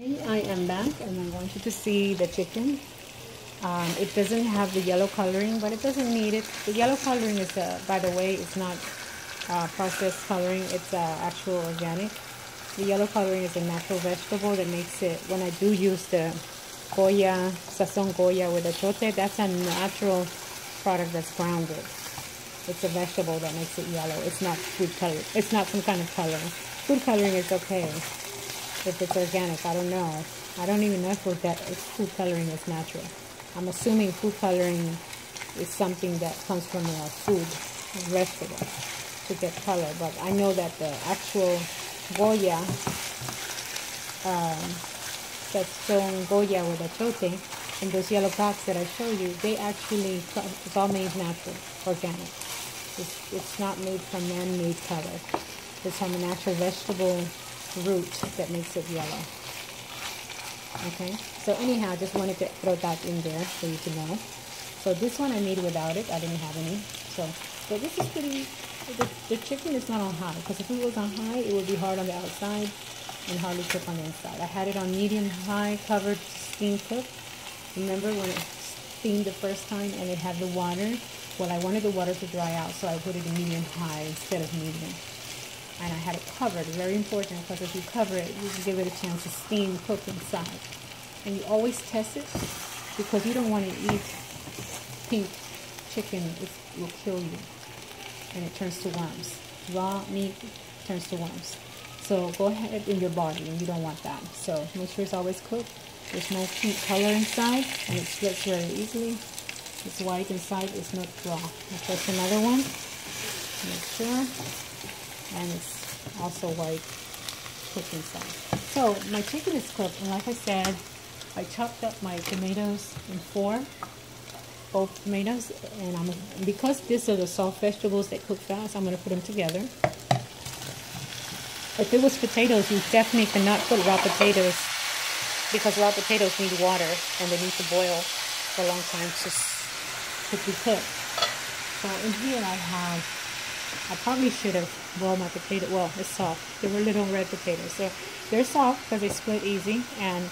I am back and I want you to see the chicken. It doesn't have the yellow coloring, but it doesn't need it. The yellow coloring is, by the way, it's not processed coloring. It's actual organic. The yellow coloring is a natural vegetable that makes it, when I do use the Goya, Sazon Goya with achote, that's a natural product that's grounded. It's a vegetable that makes it yellow. It's not food coloring. It's not some kind of coloring. Food coloring is okay if it's organic. I don't know. I don't even know if food coloring is natural. I'm assuming food coloring is something that comes from a food vegetable to get color. But I know that the actual Goya, Sazon Goya with achote, and those yellow packs that I show you, they actually, it's all made natural, organic. It's not made from man-made color. It's from a natural vegetable root that makes it yellow. Okay, so anyhow, I just wanted to throw that in there for you to know. So this one I made without it. I didn't have any. So, but this is pretty, the chicken is not on high, because if it was on high, it would be hard on the outside and hardly cook on the inside. I had it on medium high, covered, steam cooked. Remember when it steamed the first time and it had the water? Well, I wanted the water to dry out, so I put it in medium high instead of medium. And I had it covered. Very important, because if you cover it, you can give it a chance to steam, cook inside. And you always test it, because you don't want to eat pink chicken. It will kill you, and it turns to worms. Raw meat turns to worms. So go ahead in your body, and you don't want that. So make sure it's always cooked. There's no pink color inside, and it splits very easily. It's white inside, it's not raw. I'll press another one. Make sure. And it's also white cooked inside. So my chicken is cooked, and like I said, I chopped up my tomatoes in four, both tomatoes, and because these are the soft vegetables that cook fast, I'm going to put them together. If it was potatoes, you definitely cannot put raw potatoes, because raw potatoes need water and they need to boil for a long time to be cooked. So in here I probably should have boiled my potato. Well, it's soft. They were little red potatoes. So they're soft because they split easy, and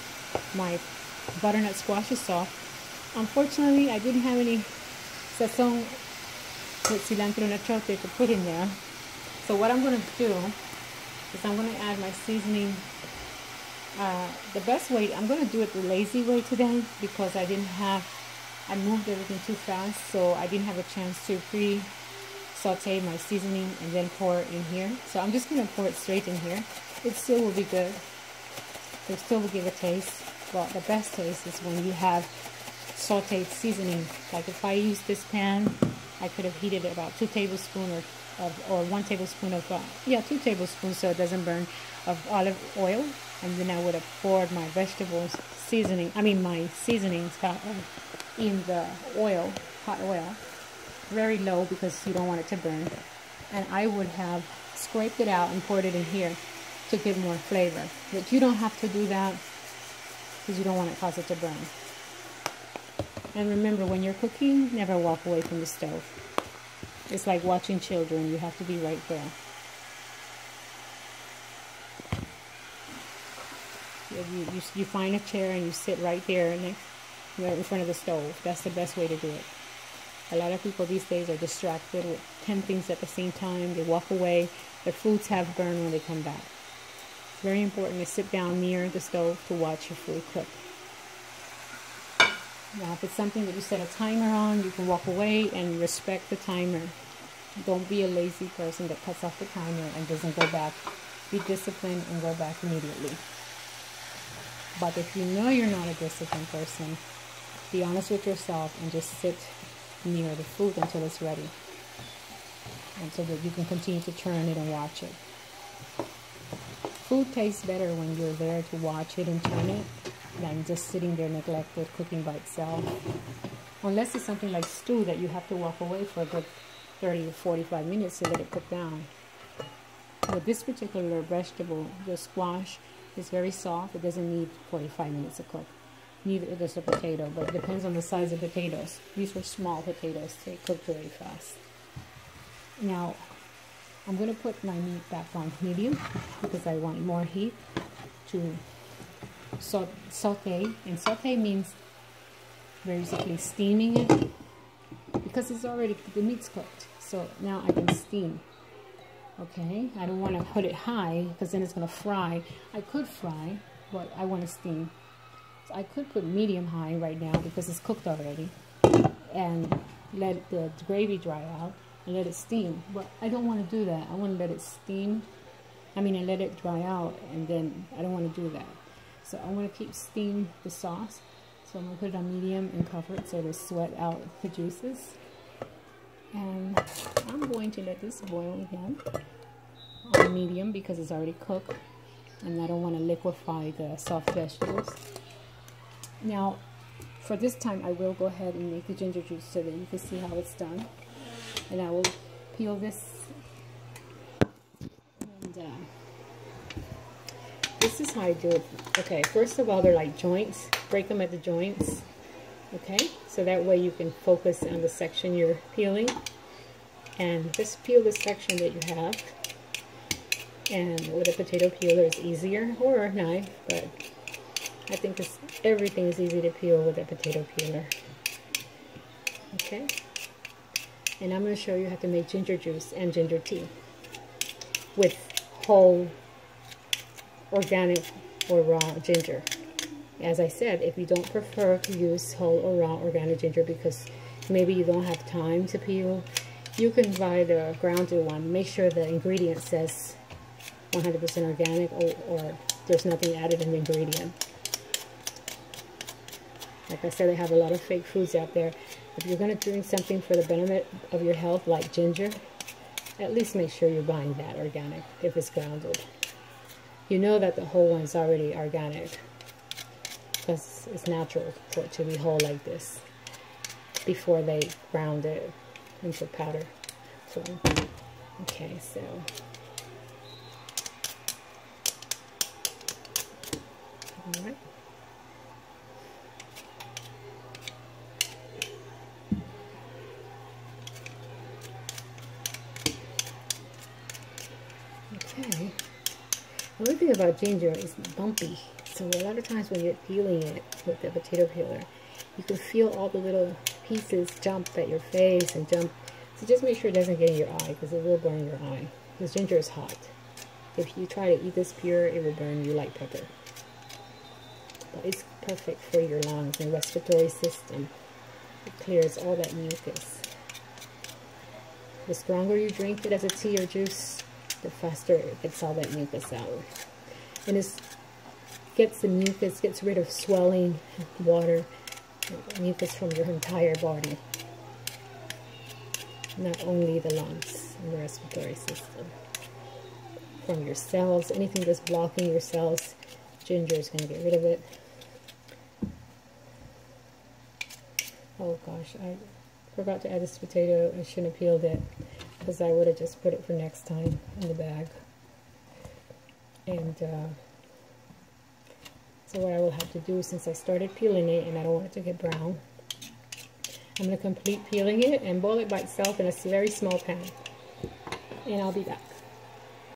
my butternut squash is soft. Unfortunately, I didn't have any sazon with cilantro and achote to put in there. So what I'm going to do is I'm going to add my seasoning. The best way, I'm going to do it the lazy way today, because I moved everything too fast, so I didn't have a chance to saute my seasoning and then pour it in here. So I'm just going to pour it straight in here. It still will be good. It still will give a taste. But the best taste is when you have sauteed seasoning. Like if I use this pan, I could have heated it about 2 tablespoons or 1 tablespoon of 2 tablespoons, so it doesn't burn, of olive oil, and then I would have poured my vegetables seasoning. My seasonings in the oil, hot oil, very low, because you don't want it to burn. And I would have scraped it out and poured it in here to give more flavor. But you don't have to do that, because you don't want to cause it to burn. And remember, when you're cooking, never walk away from the stove. It's like watching children. You have to be right there. You find a chair and you sit right there right in front of the stove. That's the best way to do it. A lot of people these days are distracted with 10 things at the same time. They walk away. Their foods have burned when they come back. It's very important to sit down near the stove to watch your food cook. Now, if it's something that you set a timer on, you can walk away and respect the timer. Don't be a lazy person that cuts off the timer and doesn't go back. Be disciplined and go back immediately. But if you know you're not a disciplined person, be honest with yourself and just sit near the food until it's ready, and so that you can continue to turn it and watch it. Food tastes better when you're there to watch it and turn it than just sitting there neglected, cooking by itself. Unless it's something like stew that you have to walk away for a good 30 to 45 minutes to let it cook down. With this particular vegetable, the squash, is very soft. It doesn't need 45 minutes to cook. Neither does the potato, but it depends on the size of potatoes. These were small potatoes. They cook very fast. Now, I'm going to put my meat back on medium, because I want more heat to saute, and saute means basically steaming it, because it's already, the meat's cooked. So now I can steam. Okay, I don't want to put it high because then it's going to fry. I could fry, but I want to steam. So I could put medium high right now because it's cooked already, and let the gravy dry out and let it steam. But I don't want to do that. I want to let it steam. And let it dry out, and then I don't want to do that. So I want to keep steam the sauce. So I'm going to put it on medium and cover it so it'll sweat out the juices. And I'm going to let this boil again on medium because it's already cooked, and I don't want to liquefy the soft vegetables. Now, for this time, I will go ahead and make the ginger juice so that you can see how it's done. And I will peel this. And this is how I do it. Okay, first of all, they're like joints. Break them at the joints. Okay, so that way you can focus on the section you're peeling, and just peel the section that you have. And with a potato peeler it's easier, or a knife, but I think everything is easy to peel with a potato peeler. Okay, and I'm going to show you how to make ginger juice and ginger tea with whole, organic, or raw ginger. As I said, if you don't prefer to use whole or raw organic ginger because maybe you don't have time to peel, you can buy the grounded one. Make sure the ingredient says 100% organic, or there's nothing added in the ingredient. Like I said, they have a lot of fake foods out there. If you're going to drink something for the benefit of your health, like ginger, at least make sure you're buying that organic if it's grounded. You know that the whole one's already organic, because it's natural for it to be whole like this before they ground it into powder form. Okay, so all right. Okay. The only thing about ginger is bumpy. So a lot of times when you're peeling it with the potato peeler, you can feel all the little pieces jump at your face and jump. So just make sure it doesn't get in your eye, because it will burn your eye. Because ginger is hot. If you try to eat this pure, it will burn you like pepper. But it's perfect for your lungs and respiratory system. It clears all that mucus. The stronger you drink it as a tea or juice, the faster it gets all that mucus out. And it gets the mucus, gets rid of swelling, water, mucus from your entire body. Not only the lungs and the respiratory system. From your cells, anything that's blocking your cells, ginger is going to get rid of it. Oh gosh, I forgot to add this potato. I shouldn't have peeled it, because I would have just put it for next time in the bag. And so what I will have to do, since I started peeling it and I don't want it to get brown, I'm going to complete peeling it and boil it by itself in a very small pan. And I'll be back.